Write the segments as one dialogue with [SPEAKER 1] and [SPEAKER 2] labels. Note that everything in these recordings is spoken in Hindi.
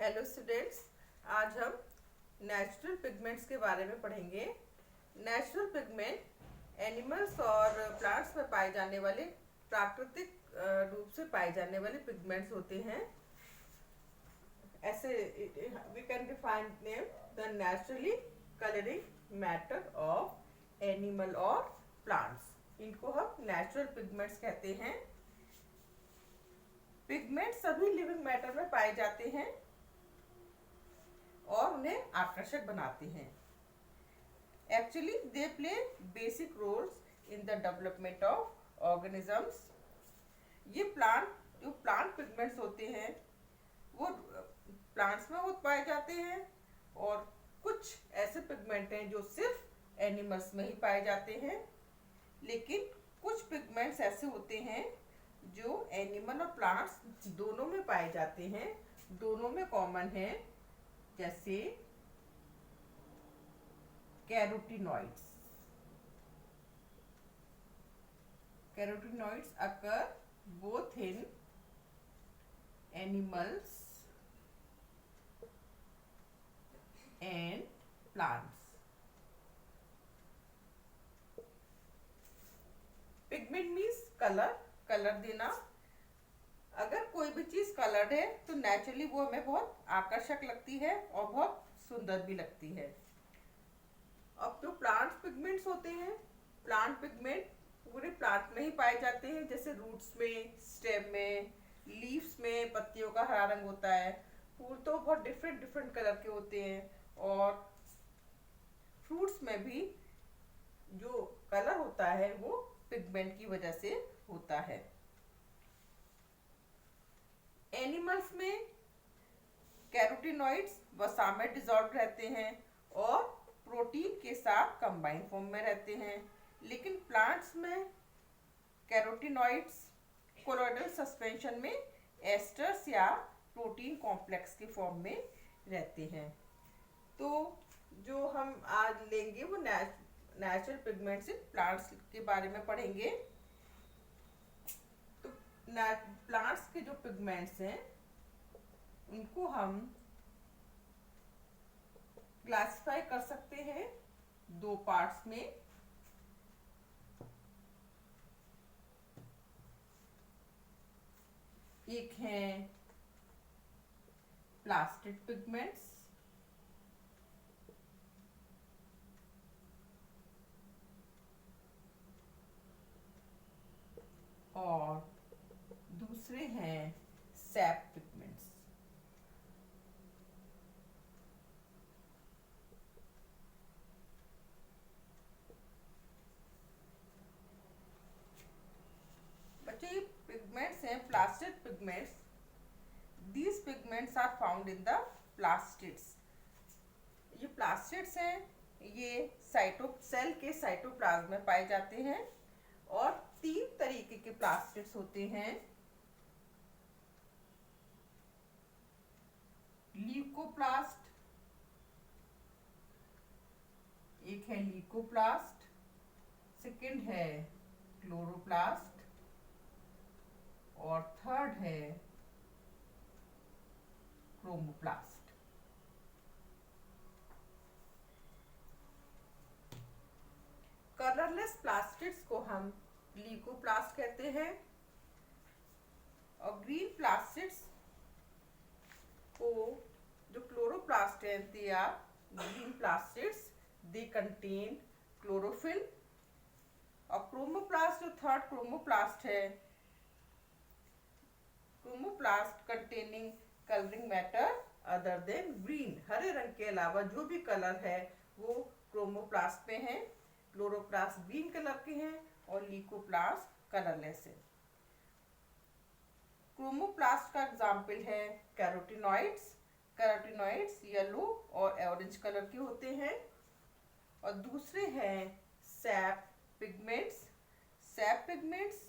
[SPEAKER 1] Hello students. आज हम नेचुरल पिगमेंट्स के बारे में पढ़ेंगे। नेचुरल पिगमेंट एनिमल्स और प्लांट्स में पाए जाने वाले प्राकृतिक रूप से पाए जाने वाले पिगमेंट्स होते हैं। ऐसे we can define name the naturally colouring matter of animal और प्लांट्स। इनको हम नेचुरल पिगमेंट्स कहते हैं। पिगमेंट सभी लिविंग मैटर में पाए जाते हैं और उन्हें आकर्षक बनाते हैं। Actually they play basic roles in the development of organisms. ये जो प्लांट पिगमेंट्स होते हैं वो प्लांट्स में पाए जाते हैं और कुछ ऐसे पिगमेंट हैं जो सिर्फ एनिमल्स में ही पाए जाते हैं। लेकिन कुछ पिगमेंट्स ऐसे होते हैं जो एनिमल और प्लांट्स दोनों में पाए जाते हैं, दोनों में कॉमन है, जैसे carotenoids. Carotenoids occur both in animals and plants. Pigment means colour देना। अगर कोई भी चीज कलर्ड है तो नेचुरली वो हमें बहुत आकर्षक लगती है और बहुत सुंदर भी लगती है। अब जो प्लांट पिगमेंट्स होते हैं, प्लांट पिगमेंट पूरे प्लांट में ही पाए जाते हैं, जैसे रूट्स में, स्टेम में, लीव्स में पत्तियों का हरा रंग होता है। फूल तो बहुत डिफरेंट डिफरेंट कलर के होते हैं और फ्रूट्स में भी जो कलर होता है वो पिगमेंट की वजह से होता है। एनिमल्स में कैरोटीनॉइड्स वसा में डिसॉल्व रहते हैं और प्रोटीन के साथ कंबाइन फॉर्म में रहते हैं। लेकिन प्लांट्स में कैरोटीनॉइड्स कोलोइडल सस्पेंशन में एस्टर्स या प्रोटीन कॉम्प्लेक्स के फॉर्म में रहते हैं। तो जो हम आज लेंगे वो नेचुरल पिगमेंट्स इन प्लांट्स के बारे में पढ़ेंगे। तो प्लांट्स के जो पिगमेंट्स हैं उनको हम क्लासिफाई कर सकते हैं दो पार्ट्स में। एक है प्लास्टिड पिगमेंट्स और दूसरे हैं सैप पिगमेंट्स। बच्चे ये पिगमेंट्स हैं plastid pigments. These pigments are found in the plastids. ये प्लास्टिड्स हैं, ये सेल के साइटोप्लाज्म में पाए जाते हैं और तीन तरीके के प्लास्टिड्स होते हैं। ल्यूकोप्लास्ट, एक है ल्यूकोप्लास्ट, सेकंड है क्लोरोप्लास्ट और थर्ड है क्रोमोप्लास्ट। कलरलेस प्लास्टिड्स को हम ल्यूकोप्लास्ट कहते हैं और ग्रीन प्लास्टिड्स को जो क्लोरोप्लास्ट है they are green plastids, they contain chlorophyll. और क्रोमोप्लास्ट जो थर्ड क्रोमोप्लास्ट है, chromoplast containing colouring matter other than green. हरे रंग के अलावा जो भी कलर है वो क्रोमोप्लास्ट में है। क्लोरोप्लास्ट ग्रीन कलर के हैं और ल्यूकोप्लास्ट कलरलेस है। क्रोमोप्लास्ट का एग्जाम्पल है कैरोटीनॉइड्स। कैरोटीनॉइड्स येलो और ऑरेंज कलर के होते हैं। और दूसरे हैं सैप पिगमेंट्स। सैप पिगमेंट्स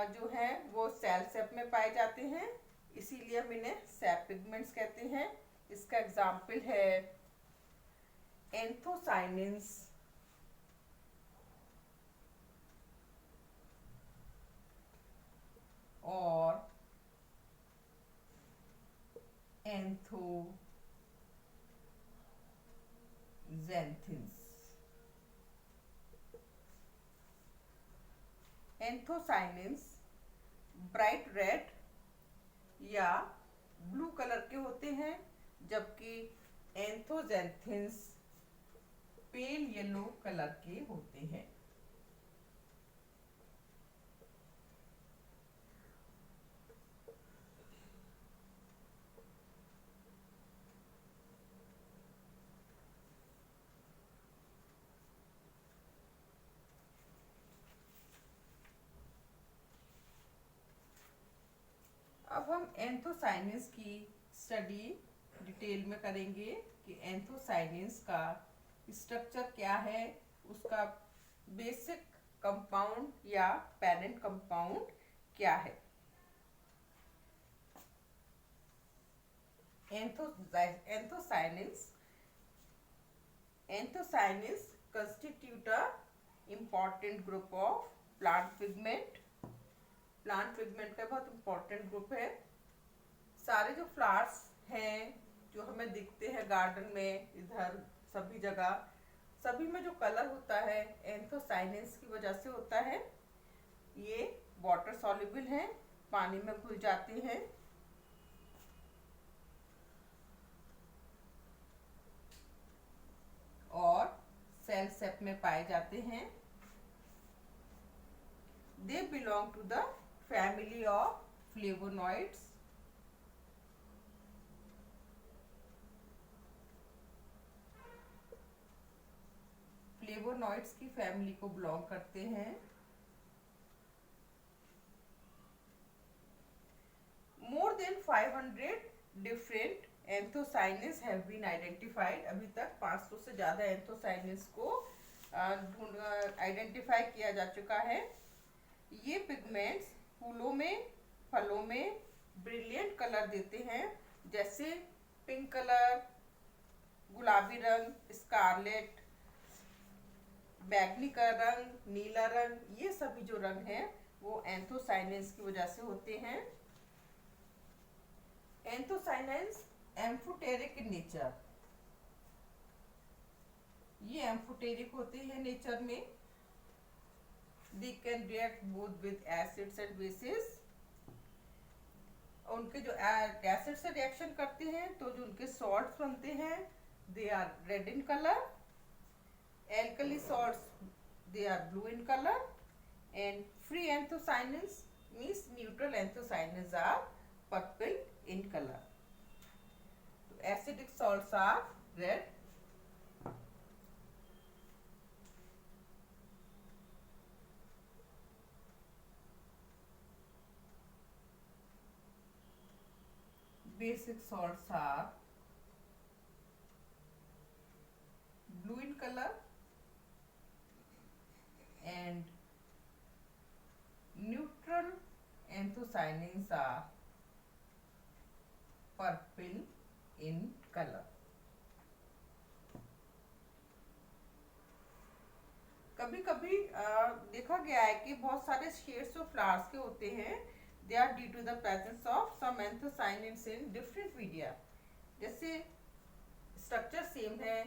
[SPEAKER 1] जो हैं वो सेल सेप में पाए जाते हैं, इसीलिए हम इन्हें सैप पिगमेंट्स कहते हैं। इसका एग्जाम्पल है एंथोसाइनिन्स और एंथोजेंथिन्स। एंथोसाइनिन्स ब्राइट रेड या ब्लू कलर के होते हैं, जबकि एंथोजेंथिन्स पेल येलो कलर के होते हैं। अब हम एंथोसाइनिन्स की स्टडी डिटेल में करेंगे कि एंथोसाइनिन्स का स्ट्रक्चर क्या है, उसका बेसिक कंपाउंड या पेरेंट कंपाउंड क्या है। Anthocyanins constitute a important group of plant pigment। Plant pigment का बहुत इंपॉर्टेंट ग्रुप है। सारे जो फ्लावर्स हैं जो हमें दिखते हैं गार्डन में, इधर सभी जगह, सभी में जो कलर होता है एंथोसाइनिन्स की वजह से होता है। ये वाटर सॉल्युबल हैं, पानी में घुल जाते हैं और सेल सेप में पाए जाते हैं। They belong to the family of flavonoids। Flavonoids की फैमिली को बिलोंग करते हैं। More than 500 different anthocyanins have been identified. अभी तक 500 से ज़्यादा एंथोसाइनिन्स को आइडेंटिफाई किया जा चुका है। ये पिगमेंट्स फूलों में, फलों में ब्रिलियंट कलर देते हैं, जैसे पिंक कलर, गुलाबी रंग, स्कारलेट, बैगनी का रंग, नीला रंग, ये सभी जो रंग हैं वो एंथोसाइनिन्स की वजह से होते हैं। Anthocyanins amphoteric in nature. ये एम्फोटेरिक होते हैं नेचर में। They can react both with acids and bases। उनके जो एसिड से रिएक्शन करते हैं तो जो उनके सॉल्ट्स बनते हैं they are red in colour. Alkali salts they are blue in colour. And free anthocyanins means neutral anthocyanins are purple in colour. तो acidic salts are red, basic salts are blue in color and neutral anthocyanins are purple in color। कभी कभी देखा गया है कि बहुत सारे शेड्स ऑफ फ्लावर्स के होते हैं, they are due to the presence of some anthocyanins in different media. जैसे स्ट्रक्चर सेम है,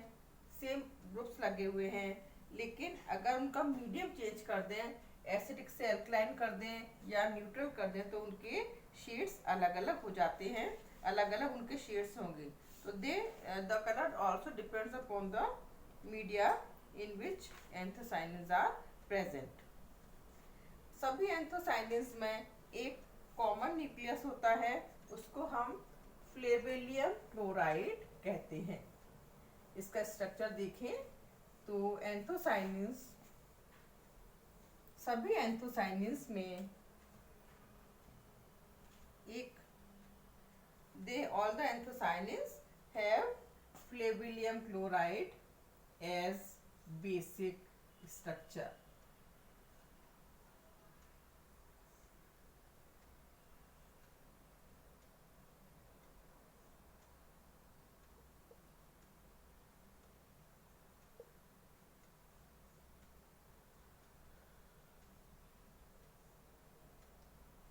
[SPEAKER 1] सेम ग्रुप्स लगे हुए हैं, लेकिन अगर उनका मीडियम चेंज कर दें, एसिडिक से अल्कलाइन कर दें या न्यूट्रल कर दें, तो उनके शेड्स अलग अलग हो जाते हैं, अलग अलग उनके शेड्स होंगे। तो they the colour also depends upon the media in which anthocyanins are present। सभी एंथोसाइनिन्स में एक कॉमन न्यूक्लियस होता है, उसको हम फ्लेवेलियम क्लोराइड कहते हैं। इसका स्ट्रक्चर देखें तो एंथोसाइनिन्स, सभी एंथोसाइनिन्स में एक all the anthocyanins have flavylium chloride as basic structure।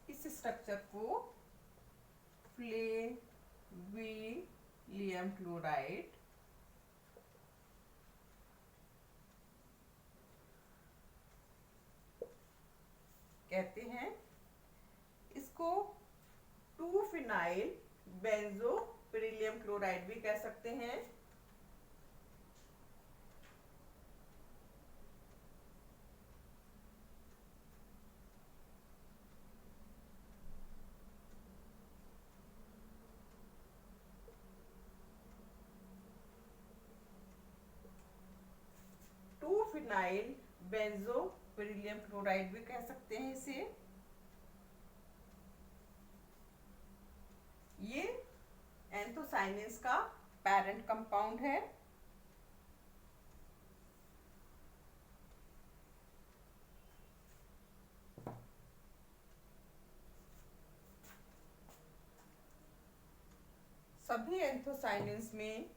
[SPEAKER 1] इस स्ट्रक्चर को फ्लेवेलियम लियम क्लोराइड कहते हैं। इसको 2-फिनाइल बेंजो बेरिलियम क्लोराइड भी कह सकते हैं। फिनाइल बेंजो बेरिलियम क्लोराइड भी कह सकते हैं इसे। ये एंथोसाइनिन्स का पेरेंट कंपाउंड है। सभी एंथोसाइनिन्स में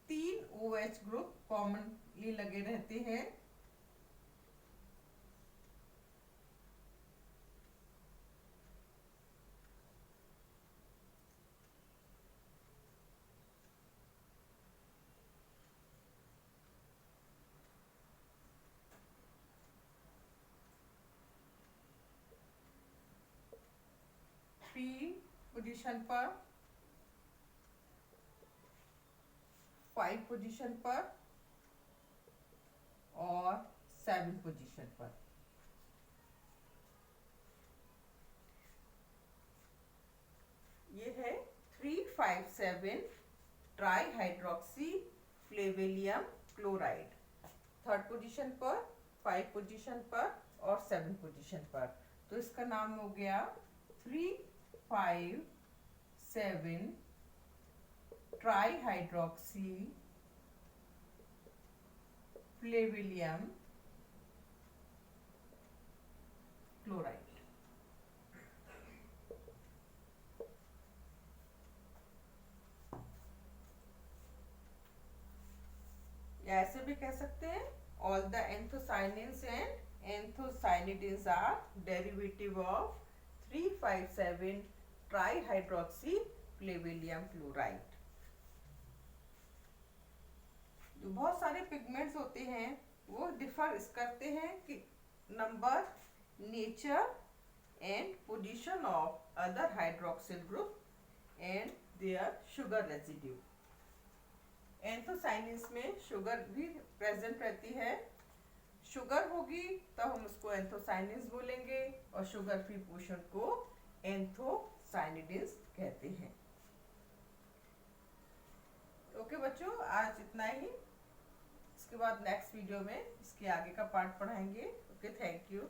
[SPEAKER 1] 3 OH ग्रुप कॉमनली लगे रहते हैं। पोजीशन पर, 5 पोजीशन पर और 7 पोजीशन पर। ये है 3,5,7 tri hydroxy flavylium chloride. 3rd position पर, 5 पोजीशन पर और 7 पोजीशन पर। तो इसका नाम हो गया 3,5,7 ट्राई हाइड्रोक्सी फ्लेवेलियम क्लोराइड। या ऐसे भी कह सकते हैं all the anthocyanins and anthocyanidins are derivative of 3,5,7 tri hydroxy flavylium chloride. जो बहुत सारे पिगमेंट्स होते हैं वो डिफर करते हैं कि number, nature and position of other hydroxyl group and their sugar residue. Anthocyanins में शुगर भी प्रेजेंट रहती है। शुगर होगी तब हम उसको एंथोसाइनिन्स बोलेंगे और शुगर फ्री पोर्शन को एंथोसाइनिडिन्स कहते हैं। ओके बच्चों, आज इतना ही। इसके बाद नेक्स्ट वीडियो में इसके आगे का पार्ट पढ़ाएंगे। Okay, thank you.